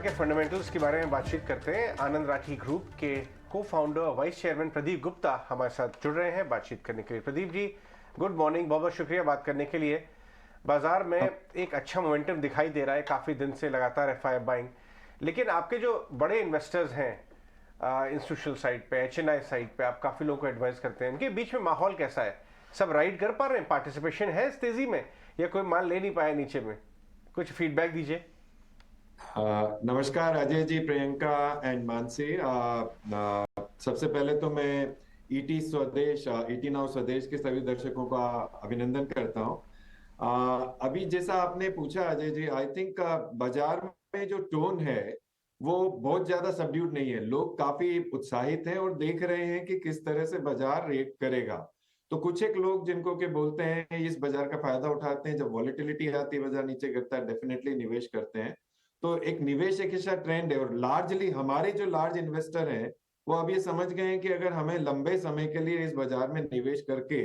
के फंडामेंटल्स के बारे में बातचीत करते हैं। आनंद राठी ग्रुप के को founder vice chairman Pradeep Gupta हमारे साथ जुड़ रहे हैं बातचीत करने के लिए। प्रदीप जी, गुड मॉर्निंग, बहुत बहुत शुक्रिया बात करने के लिए। बाजार में एक अच्छा मोमेंटम दिखाई दे रहा है, काफ़ी दिन से लगातार एफआई बाइंग, लेकिन आपके जो बड़े इन्वेस्टर्स हैं इंस्टीट्यूशनल साइड पे, एचएनआई साइड पे, आप काफ़ी लोगों को एडवाइस करते हैं, इनके बीच में माहौल कैसा है? सब राइड कर पा रहे हैं? पार्टिसिपेशन है इस तेज़ी में, या कोई माल ले नहीं पाया नीचे में? कुछ फीडबैक दीजिए। नमस्कार अजय जी, प्रियंका एंड मानसी। सबसे पहले तो मैं ईटी स्वदेश, ईटी नाउ स्वदेश के सभी दर्शकों का अभिनंदन करता हूं। अभी जैसा आपने पूछा अजय जी, आई थिंक बाजार में जो टोन है वो बहुत ज्यादा सबड्यूड नहीं है। लोग काफी उत्साहित हैं और देख रहे हैं कि किस तरह से बाजार रिएक्ट करेगा। तो कुछ एक लोग जिनको के बोलते हैं इस बाजार का फायदा उठाते हैं, जब वॉलेटिलिटी आती है बाजार नीचे गिरता है, डेफिनेटली निवेश करते हैं। तो एक निवेश एक ऐसा ट्रेंड है, और लार्जली हमारे जो लार्ज इन्वेस्टर हैं वो अब ये समझ गए हैं कि अगर हमें लंबे समय के लिए इस बाजार में निवेश करके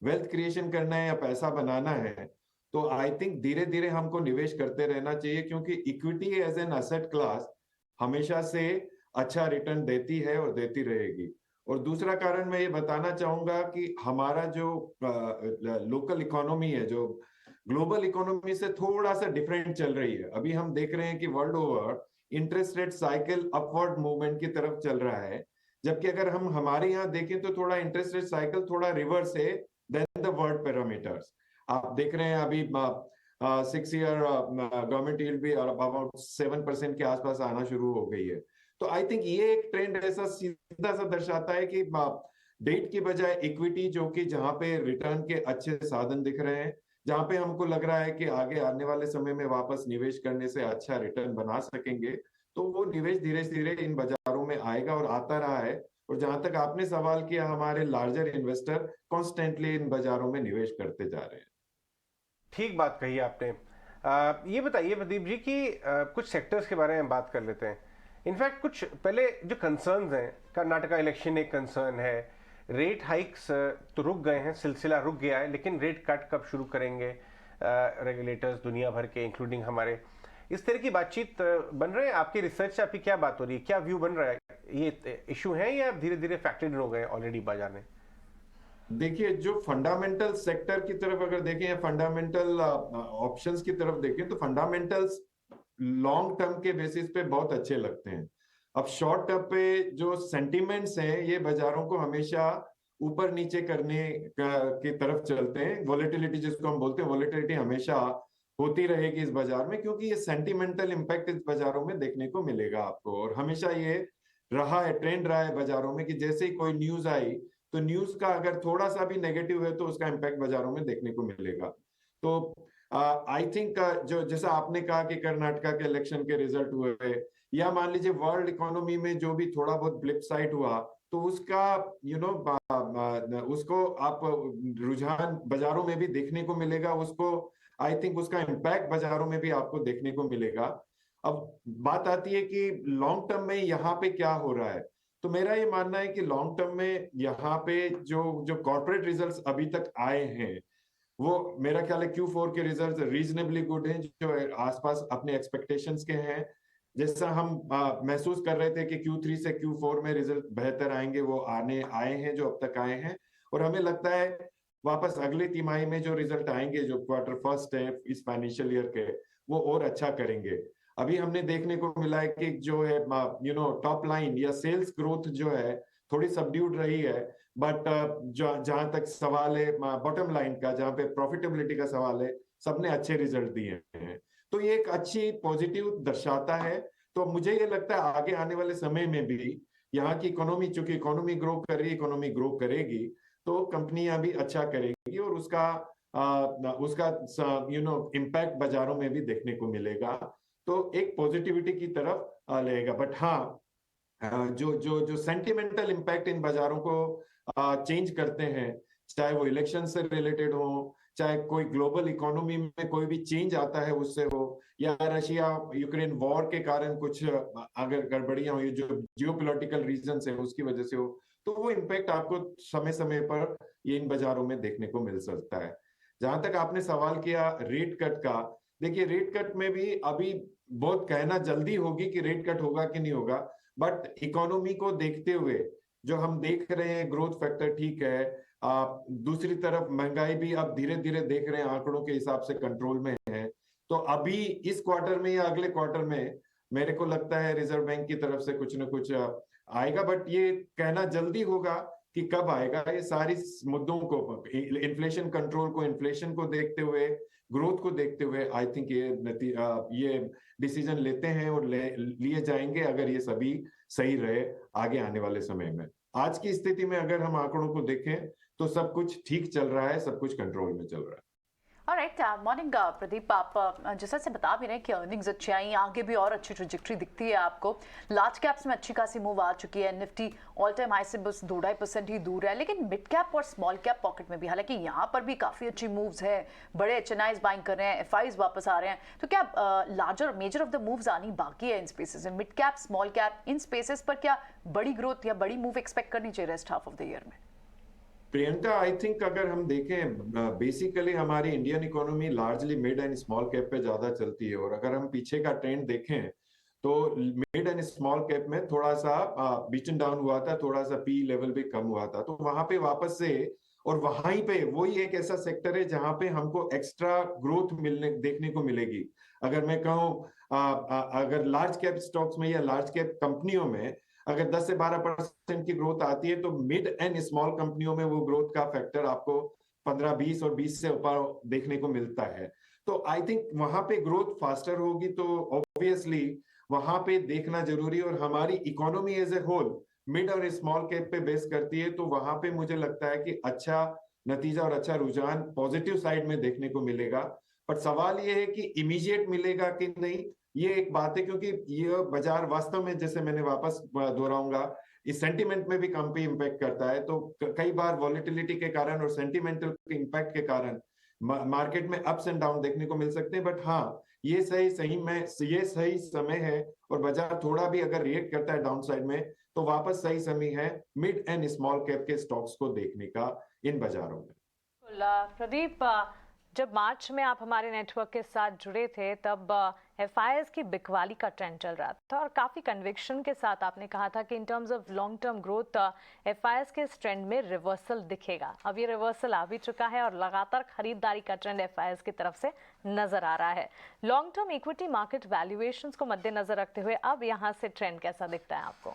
वेल्थ क्रिएशन करना है या पैसा बनाना है, तो आई थिंक धीरे धीरे हमको निवेश करते रहना चाहिए, क्योंकि equity as an asset class हमेशा से अच्छा रिटर्न देती है और देती रहेगी। और दूसरा कारण मैं ये बताना चाहूंगा कि हमारा जो लोकल इकोनॉमी है, जो ग्लोबल इकोनॉमी से थोड़ा सा डिफरेंट चल रही है। अभी हम देख रहे हैं कि world over interest rate cycle upward movement की तरफ चल रहा है, जबकि अगर हम हमारे यहाँ देखें तो थोड़ा इंटरेस्ट रेट साइकिल थोड़ा रिवर्स है देन द वर्ल्ड पैरामीटर्स। आप देख रहे हैं अभी 6 ईयर गवर्नमेंट यील्ड भी अबाउट 7% के आसपास आना शुरू हो गई है। तो आई थिंक ये एक ट्रेंड ऐसा सीधा सा दर्शाता है कि डेट की बजाय इक्विटी, जो कि जहां पे रिटर्न के अच्छे साधन दिख रहे हैं, जहां पे हमको लग रहा है कि आगे आने वाले समय में वापस निवेश करने से अच्छा रिटर्न बना सकेंगे, तो वो निवेश धीरे धीरे इन बाजारों में आएगा और आता रहा है। और जहां तक आपने सवाल किया, हमारे लार्जर इन्वेस्टर कॉन्स्टेंटली इन बाजारों में निवेश करते जा रहे हैं। ठीक बात कही आपने। ये बताइए प्रदीप जी कि कुछ सेक्टर्स के बारे में बात कर लेते हैं। इनफैक्ट कुछ पहले जो कंसर्न्स हैं, कर्नाटका इलेक्शन एक कंसर्न है, रेट हाइक्स तो रुक गए हैं, सिलसिला रुक गया है, लेकिन रेट कट कब शुरू करेंगे रेगुलेटर्स दुनिया भर के, इंक्लूडिंग हमारे, इस तरह की बातचीत बन रहे हैं। आपकी रिसर्च से आपकी क्या बात हो रही है, क्या व्यू बन रहा है? ये इशू है या धीरे धीरे फैक्टर्ड हो गए ऑलरेडी बाजार में? देखिए, जो फंडामेंटल सेक्टर की तरफ अगर देखें या फंडामेंटल ऑप्शंस की तरफ देखें, तो फंडामेंटल्स लॉन्ग टर्म के बेसिस पे बहुत अच्छे लगते हैं। अब शॉर्ट टर्म पे जो सेंटिमेंट्स हैं ये बाजारों को हमेशा ऊपर नीचे करने की तरफ चलते हैं। वॉलेटिलिटी जिसको हम बोलते हैं, वॉलेटिलिटी हमेशा होती रहेगी इस बाजार में, क्योंकि ये सेंटिमेंटल इम्पैक्ट इस बाजारों में देखने को मिलेगा आपको। और हमेशा ये रहा है, ट्रेंड रहा है बाजारों में कि जैसे ही कोई न्यूज आई, तो न्यूज का अगर थोड़ा सा भी नेगेटिव है तो उसका इम्पैक्ट बाजारों में देखने को मिलेगा। तो आई थिंक जो जैसा आपने कहा कि कर्नाटका के इलेक्शन के रिजल्ट हुए, या मान लीजिए वर्ल्ड इकोनॉमी में जो भी थोड़ा बहुत ब्लिप साइड हुआ, तो उसका उसको आप रुझान बाजारों में भी देखने को मिलेगा। उसको आई थिंक उसका इम्पैक्ट बाजारों में भी आपको देखने को मिलेगा। अब बात आती है कि लॉन्ग टर्म में यहाँ पे क्या हो रहा है। तो मेरा ये मानना है कि लॉन्ग टर्म में यहाँ पे जो जो कॉर्पोरेट रिजल्ट्स अभी तक आए हैं, वो मेरा ख्याल है Q4 के रिजल्ट्स रीजनेबली गुड हैं, जो आसपास अपने एक्सपेक्टेशंस के हैं। जैसा हम महसूस कर रहे थे कि Q3 से Q4 में रिजल्ट बेहतर आएंगे, वो आने आए हैं जो अब तक आए हैं। और हमें लगता है वापस अगले तिमाही में जो रिजल्ट आएंगे, जो क्वार्टर फर्स्ट है इस फाइनेंशियल ईयर के, वो और अच्छा करेंगे। अभी हमने देखने को मिला है कि जो है टॉप लाइन या सेल्स ग्रोथ जो है थोड़ी सबड्यूड रही है, बट जहां तक सवाल है बॉटम लाइन का, जहां पे प्रॉफिटेबिलिटी का सवाल है, सबने अच्छे रिजल्ट दिए हैं। तो ये एक अच्छी पॉजिटिव दर्शाता है। तो मुझे ये लगता है आगे आने वाले समय में भी यहाँ की इकोनॉमी, चूंकि इकोनॉमी ग्रो कर रही है, इकोनॉमी ग्रो करेगी, तो कंपनियां भी अच्छा करेगी और उसका उसका इम्पैक्ट बाजारों में भी देखने को मिलेगा। तो एक पॉजिटिविटी की तरफ लेगा। बट हाँ, जो जो जो सेंटिमेंटल इम्पैक्ट इन बाजारों को चेंज करते हैं, चाहे वो इलेक्शन से रिलेटेड हो, चाहे कोई ग्लोबल इकोनॉमी में कोई भी चेंज आता है उससे हो, या रशिया यूक्रेन वॉर के कारण कुछ अगर गड़बड़ियां हुई जो जियोपॉलिटिकल रीजन है उसकी वजह से हो, तो वो इम्पैक्ट आपको समय समय पर ये इन बाजारों में देखने को मिल सकता है। जहां तक आपने सवाल किया रेट कट का, देखिए रेट कट में भी अभी बहुत कहना जल्दी होगी कि रेट कट होगा कि नहीं होगा, बट इकोनॉमी को देखते हुए जो हम देख रहे हैं ग्रोथ फैक्टर ठीक है। दूसरी तरफ महंगाई भी अब धीरे धीरे देख रहे हैं आंकड़ों के हिसाब से कंट्रोल में है। तो अभी इस क्वार्टर में या अगले क्वार्टर में मेरे को लगता है रिजर्व बैंक की तरफ से कुछ ना कुछ आएगा, बट ये कहना जल्दी होगा कि कब आएगा। ये सारी मुद्दों को, इन्फ्लेशन कंट्रोल को, इन्फ्लेशन को देखते हुए, ग्रोथ को देखते हुए आई थिंक ये डिसीजन लेते हैं और लिए जाएंगे अगर ये सभी सही रहे आगे आने वाले समय में। आज की स्थिति में अगर हम आंकड़ों को देखें तो सब कुछ ठीक चल रहा है, सब कुछ कंट्रोल में चल रहा है। Alright, morning Pradeep. आप जैसा से बता भी रहे हैं कि अर्निंग्स अच्छी आई, आगे भी और अच्छी ट्रेजेक्टरी दिखती है आपको। लार्ज कैप्स में अच्छी खासी मूव आ चुकी है, निफ्टी ऑल टाइम हाई से बस 2-2.5% ही दूर है, लेकिन मिड कैप और स्मॉल कैप पॉकेट में भी हालांकि यहाँ पर भी काफ़ी अच्छी मूव्स है। बड़े एचएनआईज बाइंग कर रहे हैं, एफआईज वापस आ रहे हैं। तो क्या larger measure of the moves आनी बाकी है इन स्पेसेस में? मिड कैप, स्मॉल कैप, इन स्पेसेस पर क्या बड़ी ग्रोथ या बड़ी मूव एक्सपेक्ट करनी चाहिए rest half of the year में? प्रियंका, आई थिंक अगर हम देखें बेसिकली हमारी Indian economy largely mid and small cap पे ज्यादा चलती है, और अगर हम पीछे का ट्रेंड देखें तो मिड एंड स्मॉल कैप में थोड़ा सा बीटन डाउन हुआ था, थोड़ा सा पी लेवल भी कम हुआ था, तो वहां पे वापस से, और वहीं पे वही एक ऐसा सेक्टर है जहां पे हमको एक्स्ट्रा ग्रोथ मिलने देखने को मिलेगी। अगर मैं कहूँ अगर लार्ज कैप स्टॉक्स में या लार्ज कैप कंपनियों में अगर 10 से 12% की ग्रोथ आती है तो मिड एंड स्मॉल कंपनियों में वो ग्रोथ का फैक्टर आपको 15-20 और 20 से ऊपर देखने को मिलता है। तो आई थिंक वहां पे ग्रोथ फास्टर होगी, तो ऑब्वियसली वहां पे देखना जरूरी। और हमारी economy as a whole mid और स्मॉल कैप पे बेस करती है, तो वहां पे मुझे लगता है कि अच्छा नतीजा और अच्छा रुझान पॉजिटिव साइड में देखने को मिलेगा। पर सवाल ये है कि इमीडिएट मिलेगा कि नहीं, ये एक बात है, क्योंकि ये बाजार वास्तव में, जैसे मैंने वापस दोहराऊंगा, इस सेंटिमेंट में भी काफी इंपैक्ट करता है। तो कई बार वॉलेटिलिटी के कारण और सेंटिमेंटल इंपैक्ट के कारण मार्केट में अप्स एंड डाउन देखने को मिल सकते हैं। बट हाँ, ये सही समय है, और बाजार थोड़ा भी अगर रिएक्ट करता है डाउन साइड में तो वापस सही समय है मिड एंड स्मॉल कैप के स्टॉक्स को देखने का इन बाजारों में। प्रदीप, जब मार्च में आप हमारे नेटवर्क के साथ जुड़े थे तब एफआईएस की बिकवाली का ट्रेंड चल रहा था, और काफी कन्विक्शन के साथ आपने कहा था कि in terms of long term growth FIS के इस ट्रेंड में रिवर्सल दिखेगा। अब ये रिवर्सल आ भी चुका है और लगातार खरीदारी का ट्रेंड एफआईएस की तरफ से नजर आ रहा है। Long term equity market valuations को मद्देनजर रखते हुए अब यहाँ से ट्रेंड कैसा दिखता है आपको?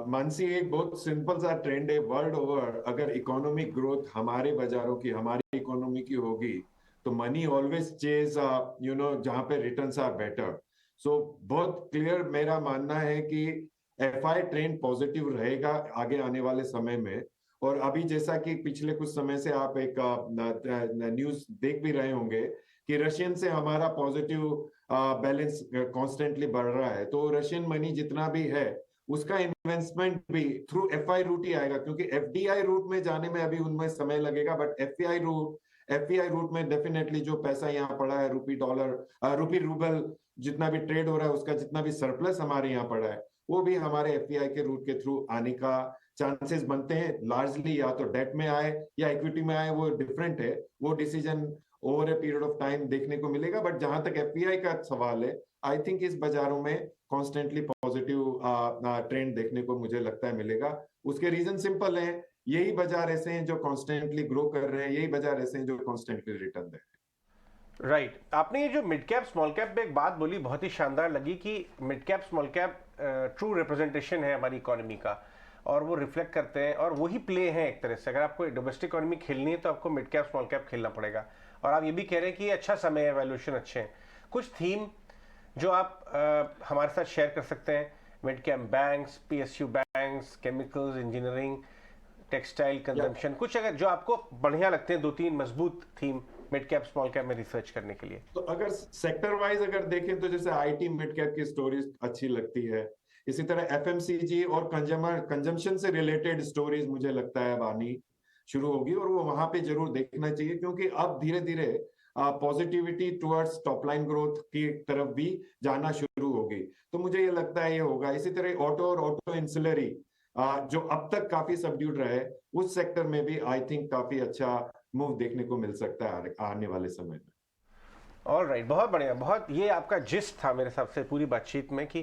मानसी, एक बहुत सिंपल सा ट्रेंड है वर्ल्ड ओवर। अगर इकोनॉमिक ग्रोथ हमारे बाजारों की, हमारी इकोनॉमी की होगी तो मनी ऑलवेज चेज जहां पे रिटर्न्स आर बेटर। सो बहुत क्लियर मेरा मानना है कि एफआई ट्रेंड पॉजिटिव रहेगा आगे आने वाले समय में। और अभी जैसा कि पिछले कुछ समय से आप एक न्यूज देख भी रहे होंगे कि रशियन से हमारा पॉजिटिव बैलेंस कॉन्स्टेंटली बढ़ रहा है, तो रशियन मनी जितना भी है उसका इन्वेस्टमेंट भी थ्रू एफआई रूट ही आएगा, क्योंकि एफडीआई रूट में जाने में अभी उनमें समय लगेगा। बट एफपीआई रूट में डेफिनेटली जो पैसा यहाँ पड़ा है, रूपी रूबल जितना भी ट्रेड हो रहा है, उसका जितना भी सरप्लस हमारे यहाँ पड़ा है, वो भी हमारे एफपीआई के रूट के थ्रू आने का चांसेस बनते हैं। लार्जली या तो डेट में आए या इक्विटी में आए, वो डिफरेंट है, वो decision over a period of time देखने को मिलेगा। बट जहां तक एफपीआई का सवाल है, आई थिंक इस बाजारों में कॉन्स्टेंटली पॉजिटिव ट्रेंड देखने को मुझे लगता है मिलेगा। उसके रीजन सिंपल हैं, यही बाजार ऐसे हैं जो कॉन्स्टेंटली ग्रो कर रहे हैं, यही बाजार ऐसे हैं जो कॉन्स्टेंटली रिटर्न दे रहे हैं। राइट, आपने ये जो मिड कैप स्मॉल कैप पे एक बात बोली, बहुत ही शानदार लगी कि mid cap small cap true representation है हमारी इकोनॉमी का, और वो रिफ्लेक्ट करते हैं और वही प्ले है एक तरह से। अगर आपको डोमेस्टिक इकोनॉमी खेलनी है तो आपको मिड कैप स्मॉल कैप खेलना पड़ेगा। और आप ये भी कह रहे हैं कि ये अच्छा समय है, वैल्यूएशन अच्छे हैं। कुछ थीम जो आप हमारे साथ शेयर कर सकते हैं? Mid cap banks, PSU banks, chemicals, engineering, textile, consumption, कुछ अगर जो आपको बढ़िया लगते हैं, 2-3 मजबूत theme mid cap small cap में रिसर्च करने के लिए। तो अगर सेक्टर वाइज अगर देखें तो जैसे आईटी मिड कैप की स्टोरीज अच्छी लगती है, इसी तरह एफएमसीजी और कंजम्पशन से रिलेटेड स्टोरीज मुझे लगता है अब आनी शुरू होगी, और वो वहां पे जरूर देखना चाहिए, क्योंकि अब धीरे धीरे positivity towards top line growth की तरफ भी जाना शुरू होगी। तो मुझे ये लगता है ये होगा। इसी तरह ऑटो और ऑटो इंसिलरी जो अब तक काफी सबड्यूड रहे, उस सेक्टर में भी आई थिंक काफी अच्छा मूव देखने को मिल सकता है आने वाले समय में। ऑल राइट, बहुत बढ़िया, बहुत ये आपका जिस्ट था मेरे हिसाब से पूरी बातचीत में कि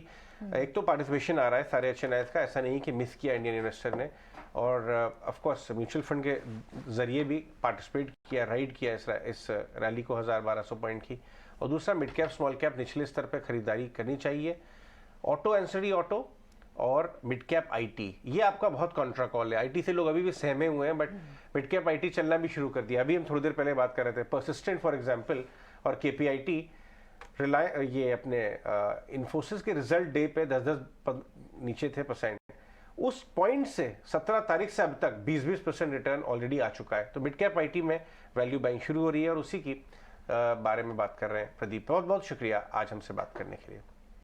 एक तो पार्टिसिपेशन आ रहा है सारे HNIs का, ऐसा नहीं कि मिस किया इंडियन इन्वेस्टर ने, और ऑफ कोर्स म्यूचुअल फंड के जरिए भी पार्टिसिपेट किया, राइड किया इस रैली को 1200 पॉइंट की। और दूसरा मिड कैप स्मॉल कैप निचले स्तर पर खरीदारी करनी चाहिए, ऑटो एंसिलरी ऑटो और मिड कैप आईटी, ये आपका बहुत कॉन्ट्रा कॉल है। आईटी से लोग अभी भी सहमे हुए हैं, बट मिड कैप आईटी चलना भी शुरू कर दिया। अभी हम थोड़ी देर पहले बात कर रहे थे परसिस्टेंट फॉर एग्जांपल और केपीआईटी, ये अपने इन्फोसिस के रिजल्ट डे पे 10-10 नीचे थे %, उस पॉइंट से 17 तारीख से अब तक 20-20% रिटर्न ऑलरेडी आ चुका है। तो मिड कैप आईटी में वैल्यू बाइंग शुरू हो रही है और उसी की बारे में बात कर रहे हैं प्रदीप। बहुत बहुत शुक्रिया आज हमसे बात करने के लिए।